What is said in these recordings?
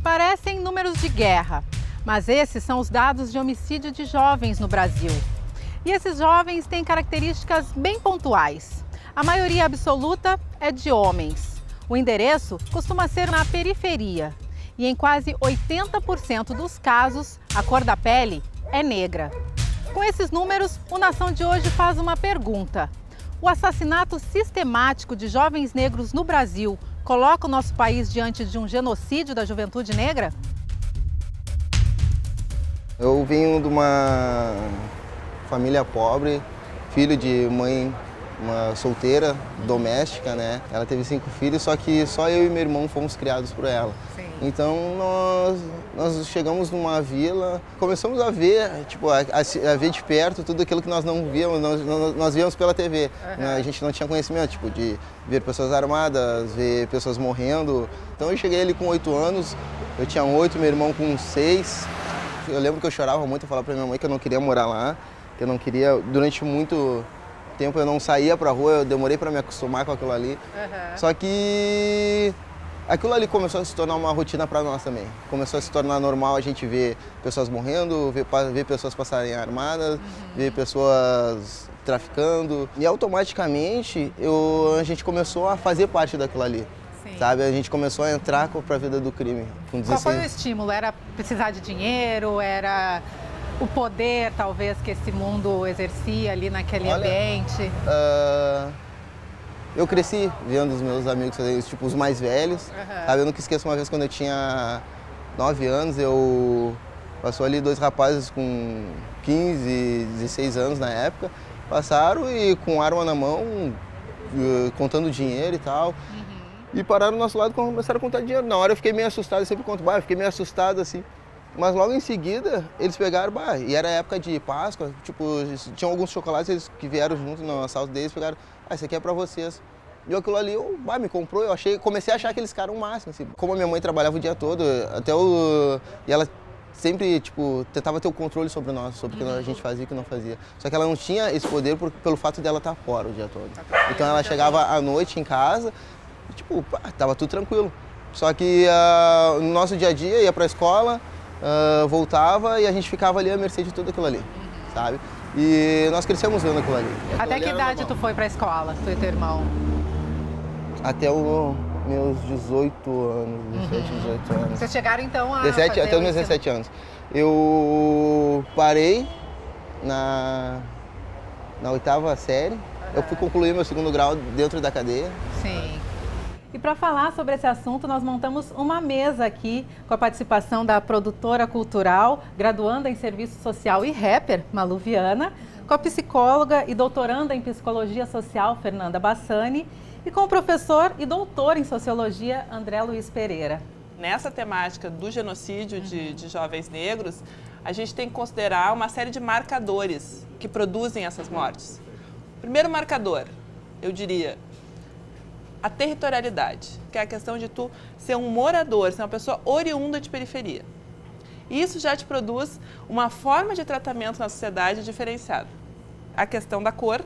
Parecem números de guerra, mas esses são os dados de homicídio de jovens no Brasil. E esses jovens têm características bem pontuais. A maioria absoluta é de homens. O endereço costuma ser na periferia. E em quase 80% dos casos, a cor da pele é negra. Com esses números, o Nação de hoje faz uma pergunta. O assassinato sistemático de jovens negros no Brasil coloca o nosso país diante de um genocídio da juventude negra? Eu venho de uma família pobre, filho de mãe uma solteira, doméstica, né? Ela teve 5 filhos, só que só eu e meu irmão fomos criados por ela. Sim. Então nós chegamos numa vila, começamos a ver, tipo, a ver de perto tudo aquilo que nós não víamos, nós víamos pela TV. Né? A gente não tinha conhecimento, tipo, de ver pessoas armadas, ver pessoas morrendo. Então eu cheguei ali com 8 anos, eu tinha 8, meu irmão com 6. Eu lembro que eu chorava muito, eu falava pra minha mãe que eu não queria morar lá, que eu não queria, durante muito tempo eu não saía pra rua, eu demorei pra me acostumar com aquilo ali. Só que aquilo ali começou a se tornar uma rotina pra nós também. Começou a se tornar normal a gente ver pessoas morrendo, ver pessoas passarem armadas, ver pessoas traficando. E automaticamente a gente começou a fazer parte daquilo ali. Sim. Sabe? A gente começou a entrar pra vida do crime. Com 16. Qual foi o estímulo? Era precisar de dinheiro? Era o poder, talvez, que esse mundo exercia ali naquele ambiente? Eu cresci vendo os meus amigos fazendo isso, tipo, os mais velhos. Sabe? Eu nunca esqueço uma vez quando eu tinha 9 anos, passou ali 2 rapazes com 15, 16 anos na época, passaram e com arma na mão, contando dinheiro e tal. E pararam do nosso lado e começaram a contar dinheiro. Na hora eu fiquei meio assustado, eu sempre conto, eu fiquei meio assustado assim. Mas logo em seguida, eles pegaram, e era época de Páscoa, tipo, tinham alguns chocolates que vieram junto no assalto deles, pegaram, esse aqui é pra vocês. E aquilo ali, me comprou, comecei a achar aqueles caras o máximo, assim. Como a minha mãe trabalhava o dia todo, e ela sempre, tipo, tentava ter o controle sobre nós, sobre o que a gente fazia e o que não fazia. Só que ela não tinha esse poder pelo fato dela estar fora o dia todo. Então ela chegava à noite em casa, e, tipo, tava tudo tranquilo. Só que no nosso dia a dia, ia pra escola, voltava e a gente ficava ali à mercê de tudo aquilo ali, sabe? E nós crescemos vendo aquilo ali. Até que idade tu foi pra escola, tu e teu irmão? Até os meus 18 anos, 17, 18 anos. Vocês chegaram então a 17, até os meus 17 anos. Eu parei na 8ª série, eu fui concluir meu 2º grau dentro da cadeia. Sim. E para falar sobre esse assunto, nós montamos uma mesa aqui com a participação da produtora cultural, graduanda em Serviço Social e rapper, Malu Viana, com a psicóloga e doutoranda em Psicologia Social, Fernanda Bassani, e com o professor e doutor em Sociologia, André Luiz Pereira. Nessa temática do genocídio de jovens negros, a gente tem que considerar uma série de marcadores que produzem essas mortes. Primeiro marcador, eu diria, a territorialidade, que é a questão de tu ser um morador, ser uma pessoa oriunda de periferia. E isso já te produz uma forma de tratamento na sociedade diferenciada. A questão da cor.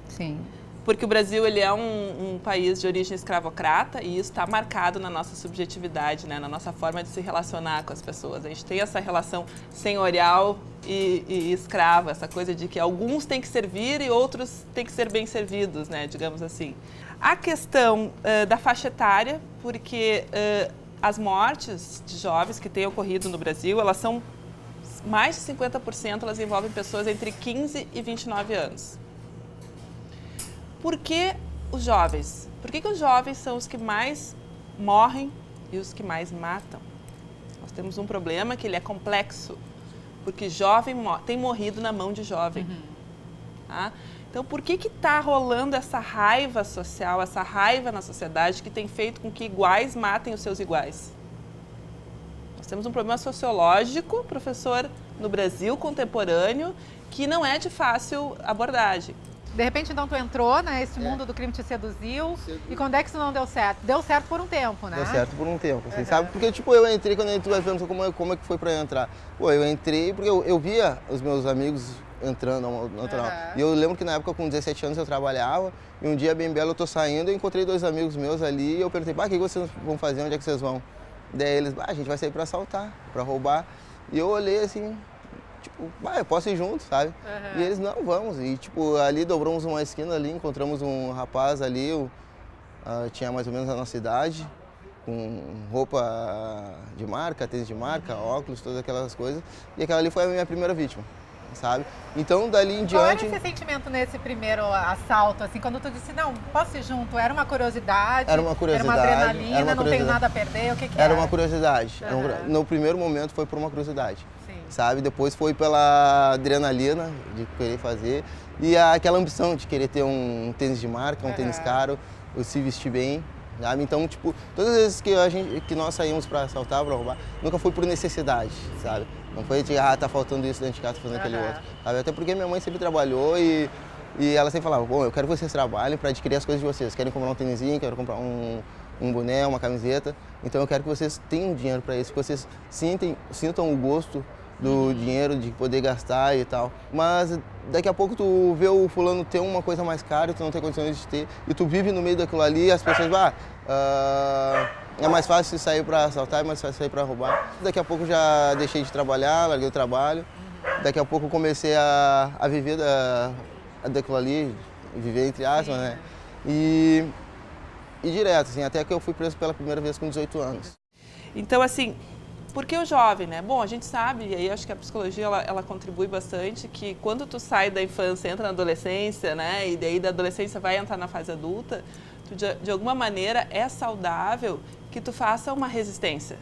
Sim. Porque o Brasil ele é um país de origem escravocrata e isso está marcado na nossa subjetividade, né? Na nossa forma de se relacionar com as pessoas. A gente tem essa relação senhorial e escrava, essa coisa de que alguns têm que servir e outros têm que ser bem servidos, né? Digamos assim. A questão da faixa etária, porque as mortes de jovens que têm ocorrido no Brasil, elas são mais de 50%, elas envolvem pessoas entre 15 e 29 anos. Por que os jovens? Por que os jovens são os que mais morrem e os que mais matam? Nós temos um problema que ele é complexo, porque jovem tem morrido na mão de jovem. Tá? Então, por que está rolando essa raiva social, essa raiva na sociedade que tem feito com que iguais matem os seus iguais? Nós temos um problema sociológico, professor, no Brasil contemporâneo, que não é de fácil abordagem. De repente, então, tu entrou, né? Esse mundo do crime te seduziu. E quando é que isso não deu certo? Deu certo por um tempo, né? Deu certo por um tempo, assim, sabe? Porque, tipo, eu entrei, quando tu vai perguntar como é que foi pra eu entrar. Pô, eu entrei porque eu via os meus amigos entrando no canal. E eu lembro que na época, com 17 anos, eu trabalhava. E um dia, bem belo, eu tô saindo, eu encontrei 2 amigos meus ali. E eu perguntei, o que vocês vão fazer? Onde é que vocês vão? Daí eles, a gente vai sair pra assaltar, pra roubar. E eu olhei assim, tipo, eu posso ir junto, sabe? Uhum. E eles, não, vamos. E tipo, ali dobramos uma esquina ali, encontramos um rapaz ali, tinha mais ou menos a nossa idade, com roupa de marca, tênis de marca, óculos, todas aquelas coisas. E aquela ali foi a minha primeira vítima, sabe? Então, dali em Qual diante... era esse sentimento nesse primeiro assalto, assim, quando tu disse, não, posso ir junto? Era uma curiosidade? Era uma curiosidade. Era uma adrenalina, não tenho nada a perder? O que Era uma curiosidade. Uhum. No primeiro momento foi por uma curiosidade, Sim. sabe? Depois foi pela adrenalina de querer fazer e aquela ambição de querer ter um tênis de marca, um tênis caro, se vestir bem, sabe? Então, tipo, todas as vezes que nós saímos para assaltar, para roubar, nunca foi por necessidade, sabe? Não foi de, tá faltando isso dentro de casa, fazendo aquele outro, sabe? Até porque minha mãe sempre trabalhou e ela sempre falava, bom, eu quero que vocês trabalhem para adquirir as coisas de vocês. Querem comprar um tênisinho, quero comprar um boné, uma camiseta. Então eu quero que vocês tenham dinheiro para isso, que vocês sintam o gosto do dinheiro, de poder gastar e tal. Mas daqui a pouco tu vê o fulano ter uma coisa mais cara e tu não tem condições de ter. E tu vive no meio daquilo ali e as pessoas, é mais fácil sair para assaltar, é mais fácil sair para roubar. Daqui a pouco já deixei de trabalhar, larguei o trabalho. Daqui a pouco comecei a viver daquilo ali, viver entre aspas, né? E direto, assim, até que eu fui preso pela primeira vez com 18 anos. Então, assim, por que o jovem, né? Bom, a gente sabe, e aí acho que a psicologia ela contribui bastante, que quando tu sai da infância, entra na adolescência, né? E daí da adolescência vai entrar na fase adulta, tu de alguma maneira é saudável que tu faça uma resistência,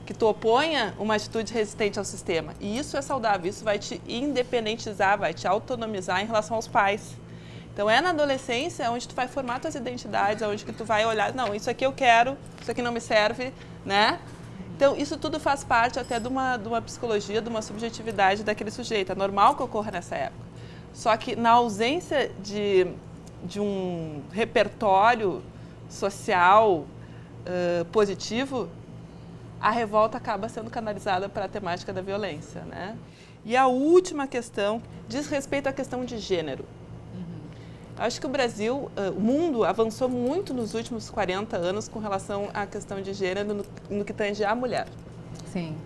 que tu oponha uma atitude resistente ao sistema. E isso é saudável, isso vai te independentizar, vai te autonomizar em relação aos pais. Então é na adolescência onde tu vai formar tuas identidades, onde que tu vai olhar, não, isso aqui eu quero, isso aqui não me serve, né? Então isso tudo faz parte até de uma psicologia, de uma subjetividade daquele sujeito. É normal que ocorra nessa época. Só que na ausência de um repertório social positivo, a revolta acaba sendo canalizada para a temática da violência, né? E a última questão diz respeito à questão de gênero. Acho que o Brasil, o mundo avançou muito nos últimos 40 anos com relação à questão de gênero no que tange à mulher. Sim.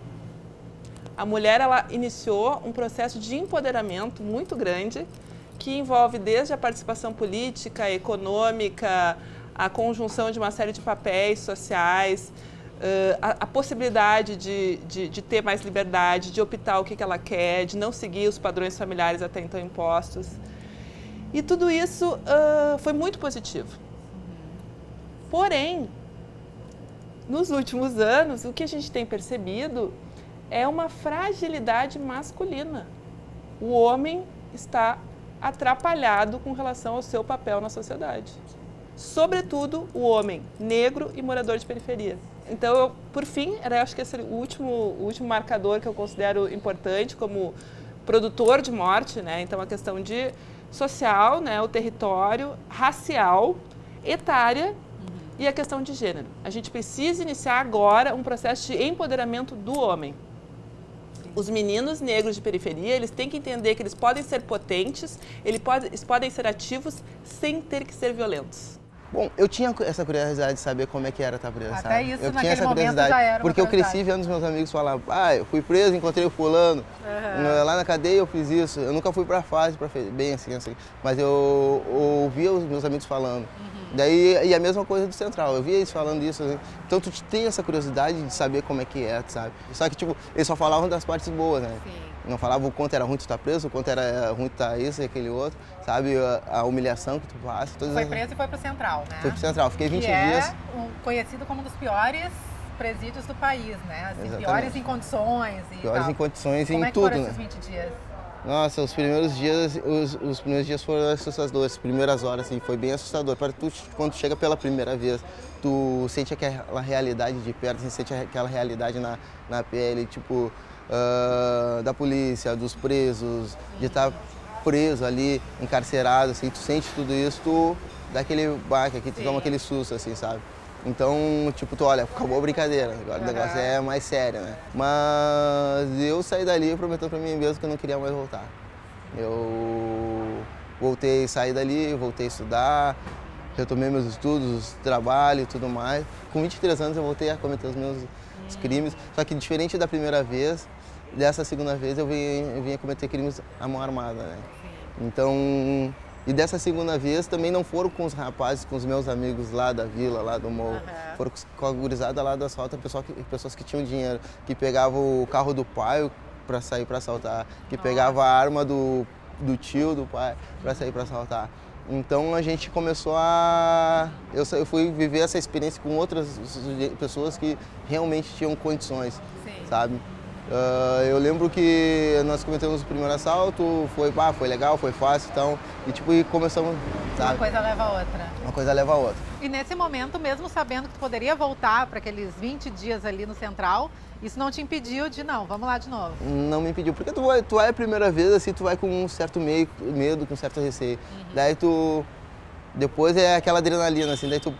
A mulher, ela iniciou um processo de empoderamento muito grande que envolve desde a participação política, econômica, a conjunção de uma série de papéis sociais, a possibilidade de ter mais liberdade, de optar o que ela quer, de não seguir os padrões familiares até então impostos. E tudo isso foi muito positivo. Porém, nos últimos anos, o que a gente tem percebido é uma fragilidade masculina. O homem está atrapalhado com relação ao seu papel na sociedade. Sobretudo o homem negro e morador de periferia. Então, por fim, acho que esse é o último marcador que eu considero importante como produtor de morte, né? Então, a questão de social, né? O território, racial, etária e a questão de gênero. A gente precisa iniciar agora um processo de empoderamento do homem. Os meninos negros de periferia, eles têm que entender que eles podem ser potentes, eles podem ser ativos sem ter que ser violentos. Bom, eu tinha essa curiosidade de saber como é que era estar preso, Até sabe? isso, eu naquele tinha essa momento, curiosidade, já era uma porque eu cresci curiosidade. vendo os meus amigos falar, eu fui preso, encontrei o fulano, lá na cadeia eu fiz isso. Eu nunca fui pra fase, bem assim, mas eu ouvia os meus amigos falando. Daí, e a mesma coisa do Central, eu via eles falando isso, assim. Então tu tem essa curiosidade de saber como é que é, sabe? Só que, tipo, eles só falavam das partes boas, né? Sim. Não falavam o quanto era ruim tu estar preso, o quanto era ruim tu estar isso e aquele outro, sabe? A humilhação que tu passa. Foi preso e foi pro Central, né? Foi pro Central, fiquei 21 que dias. Conhecido como um dos piores presídios do país, né? Assim, Exatamente. piores em condições e Piores tal. em condições e Como em é que tudo, foram né? esses 20 dias? Nossa, os primeiros dias foram assustadores, as primeiras horas, assim, foi bem assustador. Quando tu chega pela primeira vez, tu sente aquela realidade de perto, assim, sente aquela realidade na pele, tipo, da polícia, dos presos, de estar preso ali, encarcerado, assim, tu sente tudo isso, tu dá aquele baque aqui, tu toma aquele susto, assim, sabe? Então, tipo, tu olha, acabou a brincadeira, agora o negócio é mais sério, né? Mas eu saí dali prometendo pra mim mesmo que eu não queria mais voltar. Eu saí dali, voltei a estudar, retomei meus estudos, trabalho e tudo mais. Com 23 anos eu voltei a cometer os meus os crimes. Só que diferente da primeira vez, dessa segunda vez eu vinha cometer crimes à mão armada, né? Então, e dessa segunda vez também não foram com os rapazes, com os meus amigos lá da vila, lá do morro. Foram com a gurizada lá da assalto, pessoas que tinham dinheiro, que pegavam o carro do pai para sair para assaltar, que pegava a arma do tio, do pai, para sair para assaltar. Então a gente começou a... Eu fui viver essa experiência com outras pessoas que realmente tinham condições, sabe? Eu lembro que nós cometemos o primeiro assalto, foi legal, foi fácil, então, e começamos, sabe? Uma coisa leva a outra. Uma coisa leva a outra. E nesse momento, mesmo sabendo que tu poderia voltar para aqueles 20 dias ali no Central, isso não te impediu de, não, vamos lá de novo? Não me impediu, porque tu vai a primeira vez, assim, tu vai com um certo medo, com um certo receio. Daí depois é aquela adrenalina, assim, daí tu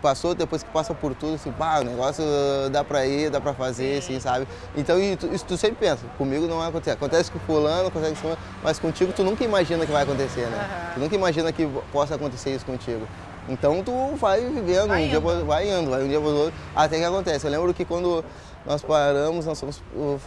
passou, depois que passa por tudo, assim, o negócio dá pra ir, dá pra fazer, assim, sabe? Então, isso tu sempre pensa, comigo não vai acontecer. Acontece com fulano, acontece com fulano, mas contigo tu nunca imagina que vai acontecer, né? Tu nunca imagina que possa acontecer isso contigo. Então, tu vai vivendo, vai indo, um dia após outro, até que acontece. Eu lembro que quando nós paramos, nós fomos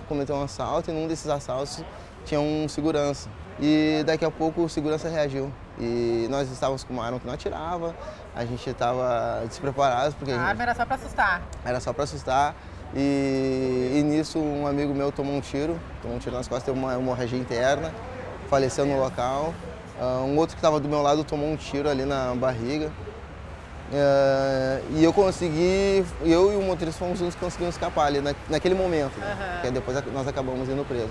cometer um assalto, e num desses assaltos tinha um segurança. E daqui a pouco o segurança reagiu. E nós estávamos com uma arma que não atirava, a gente estava despreparado. Porque a arma era só para assustar? Era só para assustar. E nisso um amigo meu tomou um tiro nas costas, teve uma hemorragia interna, faleceu no local. Um outro que estava do meu lado tomou um tiro ali na barriga. E eu e o motorista fomos uns que conseguimos escapar ali naquele momento, né? Porque depois nós acabamos indo preso.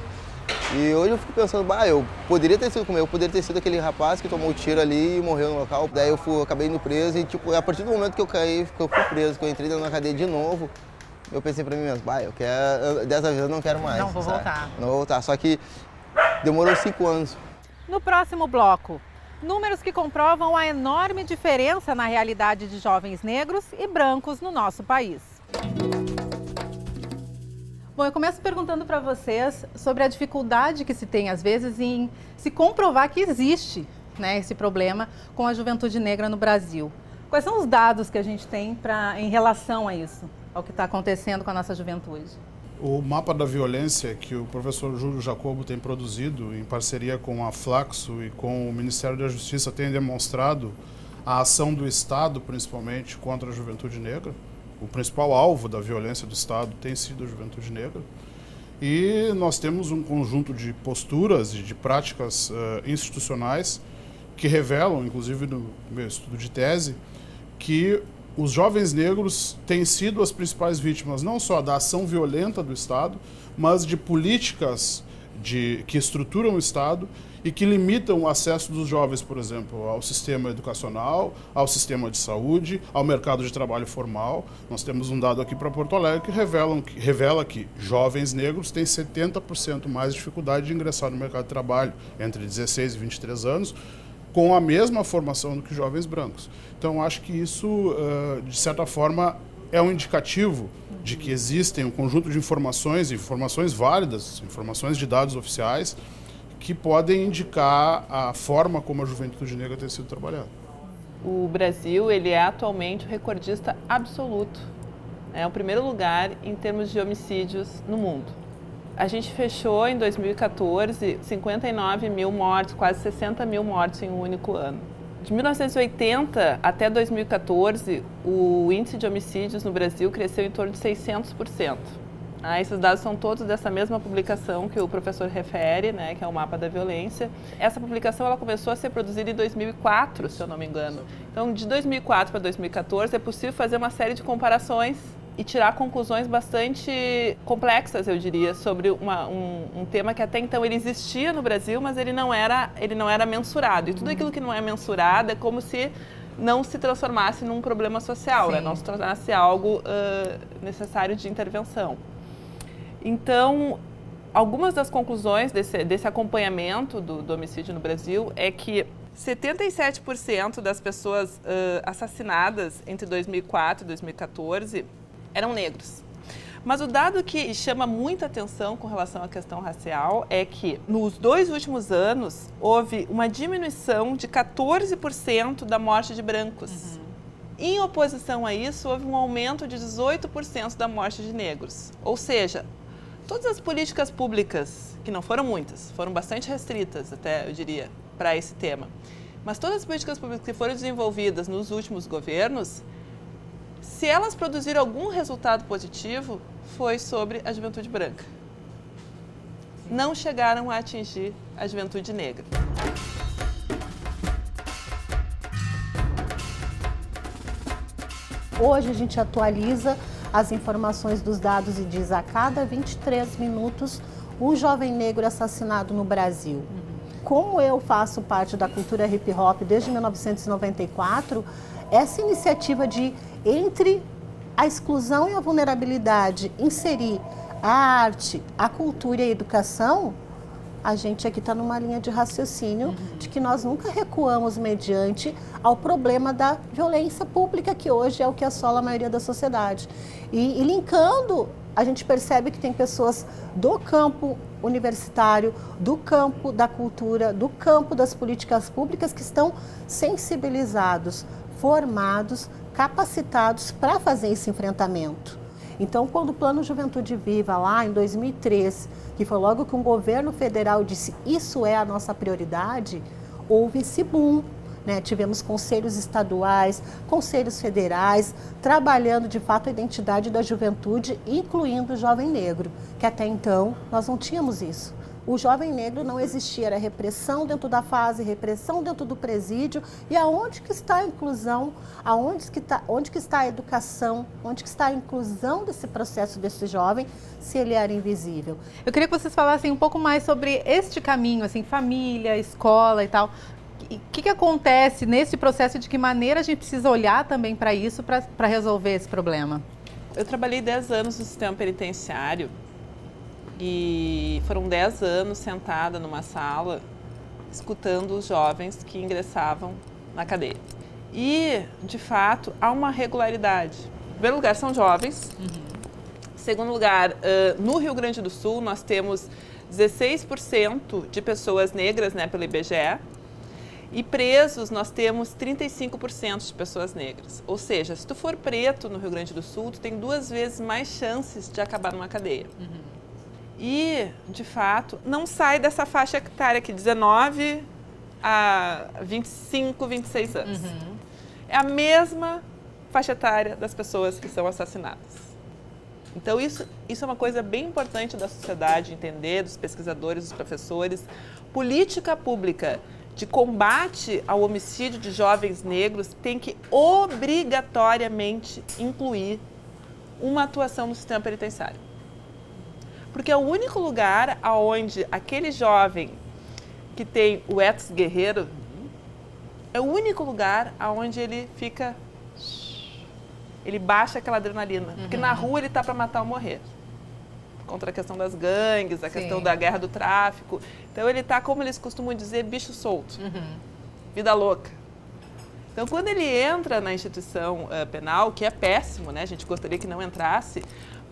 E hoje eu fico pensando, eu poderia ter sido comigo, eu poderia ter sido aquele rapaz que tomou o tiro ali e morreu no local. Daí eu acabei indo preso e, a partir do momento que eu caí, que eu fui preso, que eu entrei na cadeia de novo, eu pensei pra mim mesmo, dessa vez eu não quero mais. Não vou voltar. Não vou voltar, só que demorou 5 anos. No próximo bloco, números que comprovam a enorme diferença na realidade de jovens negros e brancos no nosso país. Bom, eu começo perguntando para vocês sobre a dificuldade que se tem, às vezes, em se comprovar que existe, né, esse problema com a juventude negra no Brasil. Quais são os dados que a gente tem em relação a isso, ao que está acontecendo com a nossa juventude? O mapa da violência que o professor Júlio Jacobo tem produzido, em parceria com a Flaxo e com o Ministério da Justiça, tem demonstrado a ação do Estado, principalmente, contra a juventude negra. O principal alvo da violência do Estado tem sido a juventude negra. E nós temos um conjunto de posturas e de práticas institucionais que revelam, inclusive no meu estudo de tese, que os jovens negros têm sido as principais vítimas não só da ação violenta do Estado, mas de políticas que estruturam o Estado e que limitam o acesso dos jovens, por exemplo, ao sistema educacional, ao sistema de saúde, ao mercado de trabalho formal. Nós temos um dado aqui para Porto Alegre que revela que jovens negros têm 70% mais dificuldade de ingressar no mercado de trabalho entre 16 e 23 anos, com a mesma formação do que jovens brancos. Então, acho que isso, de certa forma, é um indicativo de que existem um conjunto de informações válidas, informações de dados oficiais, que podem indicar a forma como a juventude negra tem sido trabalhada. O Brasil, ele é atualmente o recordista absoluto. É o primeiro lugar em termos de homicídios no mundo. A gente fechou em 2014 59 mil mortes, quase 60 mil mortes em um único ano. De 1980 até 2014, o índice de homicídios no Brasil cresceu em torno de 600%. Esses dados são todos dessa mesma publicação que o professor refere, né, que é o Mapa da Violência. Essa publicação ela começou a ser produzida em 2004, se eu não me engano. Então, de 2004 para 2014, é possível fazer uma série de comparações e tirar conclusões bastante complexas, eu diria, sobre um tema que até então ele existia no Brasil, mas ele não era mensurado. E tudo aquilo que não é mensurado é como se não se transformasse num problema social, né? Não se tornasse algo necessário de intervenção. Então, algumas das conclusões desse acompanhamento do homicídio no Brasil é que 77% das pessoas assassinadas entre 2004 e 2014 eram negros. Mas o dado que chama muita atenção com relação à questão racial é que, nos 2 últimos anos, houve uma diminuição de 14% da morte de brancos. Em oposição a isso, houve um aumento de 18% da morte de negros. Ou seja, todas as políticas públicas, que não foram muitas, foram bastante restritas até, eu diria, para esse tema, mas todas as políticas públicas que foram desenvolvidas nos últimos governos, se elas produziram algum resultado positivo, foi sobre a juventude branca. Não chegaram a atingir a juventude negra. Hoje a gente atualiza as informações dos dados e diz a cada 23 minutos um jovem negro assassinado no Brasil. Como eu faço parte da cultura hip hop desde 1994, essa iniciativa de, entre a exclusão e a vulnerabilidade, inserir a arte, a cultura e a educação, a gente aqui está numa linha de raciocínio de que nós nunca recuamos mediante ao problema da violência pública, que hoje é o que assola a maioria da sociedade. E linkando, a gente percebe que tem pessoas do campo universitário, do campo da cultura, do campo das políticas públicas que estão sensibilizados, formados, capacitados para fazer esse enfrentamento. Então, quando o Plano Juventude Viva, lá em 2003, que foi logo que um governo federal disse isso é a nossa prioridade, houve esse boom, né? Tivemos conselhos estaduais, conselhos federais, trabalhando de fato a identidade da juventude, incluindo o jovem negro, que até então nós não tínhamos isso. O jovem negro não existia, era repressão dentro da fase, repressão dentro do presídio. E aonde que está a inclusão? Onde que está a educação? Onde que está a inclusão desse processo desse jovem, se ele era invisível? Eu queria que vocês falassem um pouco mais sobre este caminho, assim, família, escola e tal. O que acontece nesse processo e de que maneira a gente precisa olhar também para isso, para resolver esse problema? Eu trabalhei 10 anos no sistema penitenciário. E foram 10 anos sentada numa sala, escutando os jovens que ingressavam na cadeia. E, de fato, há uma regularidade. Em primeiro lugar, são jovens. Em segundo lugar, no Rio Grande do Sul, nós temos 16% de pessoas negras, né, pelo IBGE. E presos, nós temos 35% de pessoas negras. Ou seja, se tu for preto no Rio Grande do Sul, tu tem 2 vezes mais chances de acabar numa cadeia. E, de fato, não sai dessa faixa etária aqui, 19 a 25, 26 anos. É a mesma faixa etária das pessoas que são assassinadas. Então, isso é uma coisa bem importante da sociedade entender, dos pesquisadores, dos professores. Política pública de combate ao homicídio de jovens negros tem que obrigatoriamente incluir uma atuação no sistema penitenciário. Porque é o único lugar onde aquele jovem que tem o ethos guerreiro, é o único lugar onde ele fica, ele baixa aquela adrenalina. Porque na rua ele está para matar ou morrer. Contra a questão das gangues, a questão da guerra do tráfico. Então ele está, como eles costumam dizer, bicho solto, vida louca. Então quando ele entra na instituição penal, que é péssimo, né? A gente gostaria que não entrasse,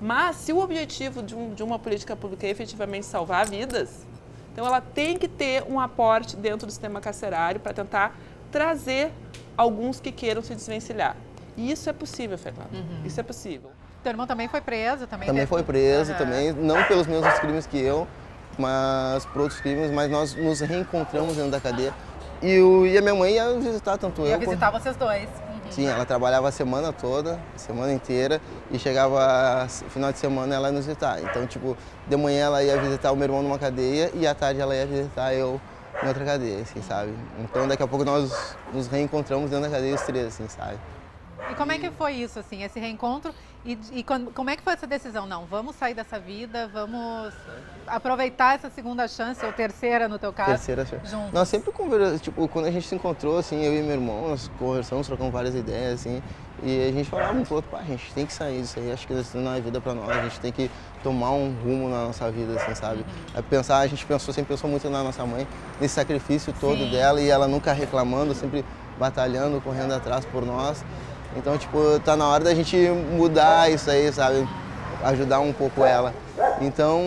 mas se o objetivo de uma política pública é efetivamente salvar vidas, então ela tem que ter um aporte dentro do sistema carcerário para tentar trazer alguns que queiram se desvencilhar. E isso é possível, Fernanda. Isso é possível. Teu irmão também foi preso? Também foi preso, também, não pelos mesmos crimes que eu, mas por outros crimes, mas nós nos reencontramos dentro da cadeia. E a minha mãe ia visitar tanto eu. Ia visitar vocês dois. Sim, ela trabalhava a semana toda, semana inteira, e chegava final de semana ela ia nos visitar. Então, tipo, de manhã ela ia visitar o meu irmão numa cadeia e à tarde ela ia visitar eu em outra cadeia, assim, sabe? Então, daqui a pouco nós nos reencontramos dentro da cadeia os três, assim, sabe? E como é que foi isso, assim, esse reencontro? E como é que foi essa decisão? Não, vamos sair dessa vida, vamos aproveitar essa segunda chance, ou terceira no teu caso, terceira chance. Juntos. Nós sempre conversamos, tipo, quando a gente se encontrou, assim, eu e meu irmão, nós conversamos, trocamos várias ideias, assim, e a gente falava um pouco, a gente tem que sair disso aí, acho que isso não é vida pra nós, a gente tem que tomar um rumo na nossa vida, assim, sabe? A gente sempre pensou muito na nossa mãe, nesse sacrifício todo dela, e ela nunca reclamando, sempre batalhando, correndo atrás por nós. Então, tipo, tá na hora da gente mudar isso aí, sabe? Ajudar um pouco ela. Então,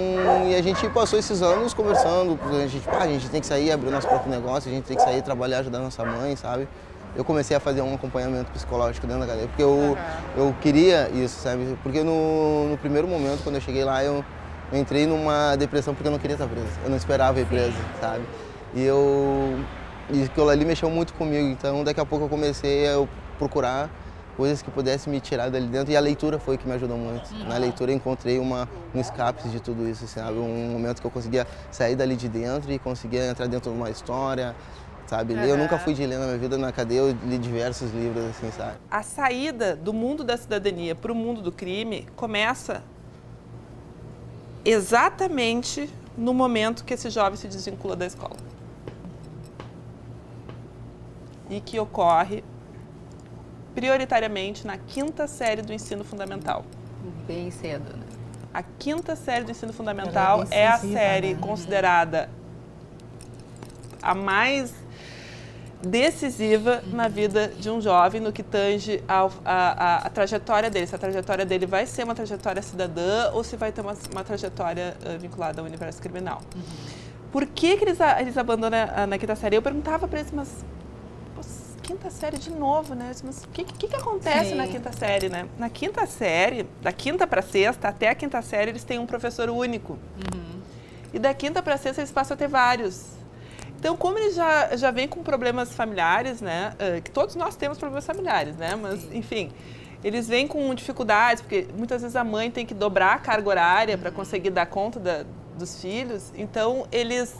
e a gente passou esses anos conversando, a gente tem que sair, abrir nosso próprio negócio, a gente tem que sair, trabalhar, ajudar nossa mãe, sabe? eu comecei a fazer um acompanhamento psicológico dentro da cadeia, porque eu queria isso, sabe? Porque no primeiro momento, quando eu cheguei lá, eu entrei numa depressão porque eu não queria estar preso. Eu não esperava ir preso, sabe? E aquilo ali mexeu muito comigo, então daqui a pouco eu comecei a procurar coisas que pudessem me tirar dali dentro, e a leitura foi que me ajudou muito. Na leitura eu encontrei um escape de tudo isso, sabe? Um momento que eu conseguia sair dali de dentro e conseguia entrar dentro de uma história, sabe? Eu nunca fui de ler na minha vida, na cadeia eu li diversos livros, assim, sabe? A saída do mundo da cidadania para o mundo do crime começa exatamente no momento que esse jovem se desvincula da escola. E que ocorre prioritariamente na 5ª série do ensino fundamental. Bem cedo, né? A 5ª série do ensino fundamental é a série considerada a mais decisiva na vida de um jovem no que tange a trajetória dele. Se a trajetória dele vai ser uma trajetória cidadã ou se vai ter uma trajetória vinculada ao universo criminal. Por que eles abandonam na 5ª série? Eu perguntava para eles, mas 5ª série de novo, né? Mas o que acontece na 5ª série, né? Na 5ª série, da 5ª para a 6ª, até a 5ª série, eles têm um professor único. E da 5ª para a 6ª, eles passam a ter vários. Então, como eles já vêm com problemas familiares, né? Que todos nós temos problemas familiares, né? Mas, enfim, eles vêm com dificuldades, porque muitas vezes a mãe tem que dobrar a carga horária para conseguir dar conta dos filhos. Então, eles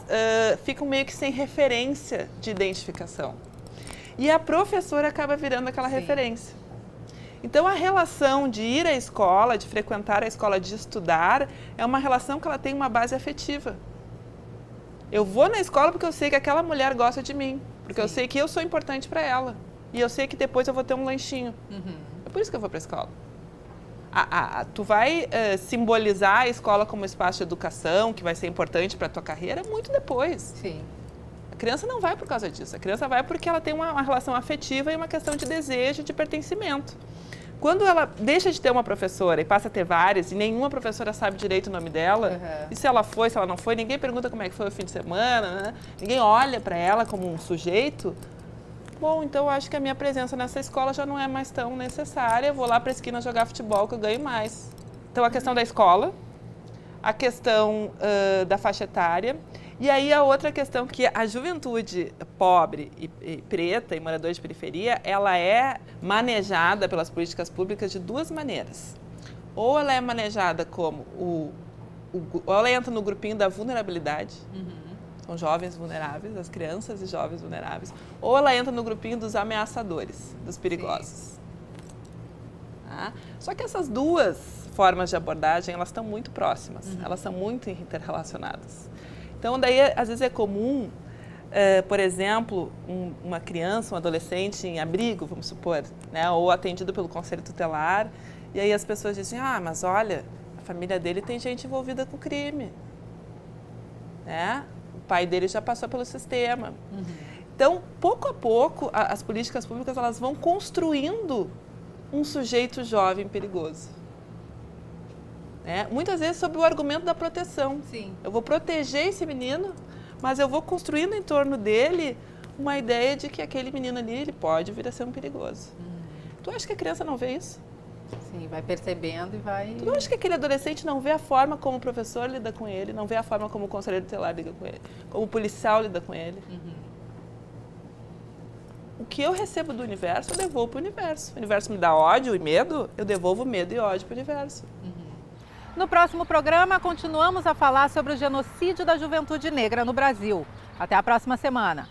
ficam meio que sem referência de identificação. E a professora acaba virando aquela referência. Então, a relação de ir à escola, de frequentar a escola, de estudar, é uma relação que ela tem uma base afetiva. Eu vou na escola porque eu sei que aquela mulher gosta de mim, porque eu sei que eu sou importante para ela. E eu sei que depois eu vou ter um lanchinho. É por isso que eu vou para a escola. Tu vai simbolizar a escola como espaço de educação, que vai ser importante para a tua carreira, muito depois. Sim. A criança não vai por causa disso, a criança vai porque ela tem uma relação afetiva e uma questão de desejo, de pertencimento. Quando ela deixa de ter uma professora e passa a ter várias, e nenhuma professora sabe direito o nome dela, e se ela foi, se ela não foi, ninguém pergunta como é que foi o fim de semana, né? Ninguém olha para ela como um sujeito, bom, então eu acho que a minha presença nessa escola já não é mais tão necessária, eu vou lá para a esquina jogar futebol que eu ganho mais. Então a questão da escola, a questão da faixa etária, e aí a outra questão que a juventude pobre e preta e moradora de periferia, ela é manejada pelas políticas públicas de duas maneiras. Ou ela é manejada como ou ela entra no grupinho da vulnerabilidade, são jovens vulneráveis, as crianças e jovens vulneráveis, ou ela entra no grupinho dos ameaçadores, dos perigosos. Tá? Só que essas duas formas de abordagem, elas estão muito próximas, elas são muito interrelacionadas. Então, daí, às vezes é comum, por exemplo, uma criança, um adolescente em abrigo, vamos supor, né, ou atendido pelo conselho tutelar, e aí as pessoas dizem, mas olha, a família dele tem gente envolvida com crime, né? O pai dele já passou pelo sistema. Então, pouco a pouco, as políticas públicas elas vão construindo um sujeito jovem perigoso. Muitas vezes sob o argumento da proteção. Sim. Eu vou proteger esse menino, mas eu vou construindo em torno dele uma ideia de que aquele menino ali ele pode vir a ser um perigoso. Tu acha que a criança não vê isso? Sim, vai percebendo e vai... Tu acha que aquele adolescente não vê a forma como o professor lida com ele, não vê a forma como o conselheiro tutelar lida com ele, como o policial lida com ele? O que eu recebo do universo, eu devolvo para o universo. O universo me dá ódio e medo, eu devolvo medo e ódio para o universo. No próximo programa, continuamos a falar sobre o genocídio da juventude negra no Brasil. Até a próxima semana.